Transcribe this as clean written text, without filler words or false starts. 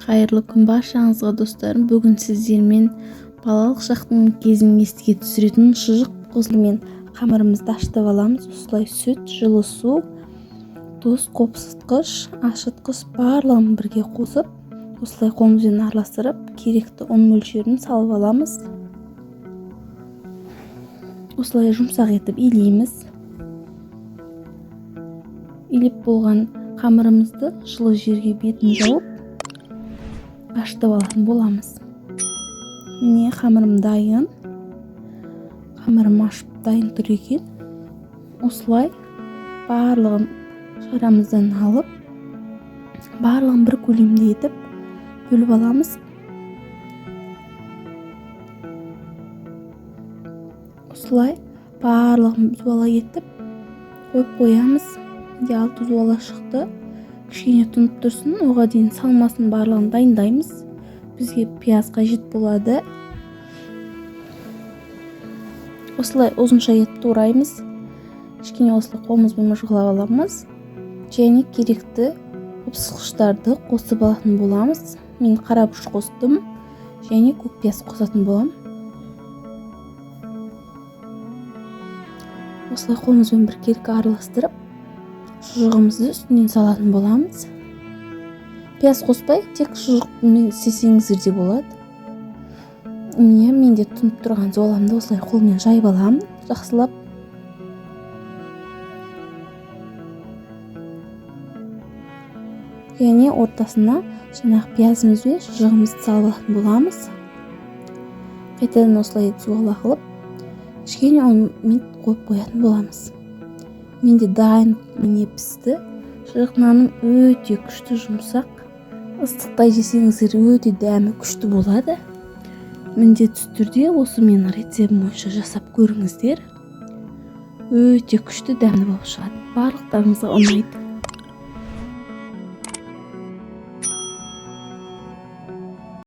Қайырлы күн баршаңызға достарым. Бүгін сіздермен балалық шақтың кезін еске түсіретін шұжық қосылмен қамырымызды ашытып аламыз. Осылай сүт, жылы су, тұз, қопсытқыш, ашытқыш барлығын бірге қосып, осылай қолымызбен араластырып, керекті ұн мөлшерін салып аламыз. Осылай жұмсақ етіп илейміз. Илеп болған қамырымызды жылы жерге бетін жауып ашытып алатын боламыз. Міне қамырым дайын. Қамырым ашып дайын тұр екен. Осылай барлығын шарамыздан алып, барлығын бір көлемде етіп бөліп аламыз. Осылай барлығын зуала етіп қойып қоямыз. Менде 6 зуала шықты. Кішкене тұнып тұрсын, оға дейін салмасын барлығын дайындаймыз. Бізге пияз қажет болады. Осылай ұзынша етіп тураймыз. Кішкене осылай қолымызбен мыжғылап аламыз. Және керекті қопсытқыштарды қосып алатын боламыз. Мен қара бұрыш қостым және көк пияз қосатын болам. Осылай қолымызбен біркелкі араластырып, шұжығымызды үстінен салатын боламыз. Пияз қоспай, тек шұжықпен істесеңіздер де болады. Менде тұнып тұрған зуаламды осылай қолмен жайып аламын, жақсылап. Және ортасына жаңағы пиязымыз бен шұжығымызды салып алатын боламыз. Қайтадан осылай зуала қылып, кішкене ұнмен қойып қоятын боламыз. Менде дайын міне пісті. Шұжық наным өте күшті, жұмсақ. Ыстықтай жесеңіздер өте дәмі күшті болады. Міндетті түрде осы менің рецептім бойынша жасап көріңіздер. Өте күшті, дәмді болып шығады. Барлықтарыңызға ұнайды.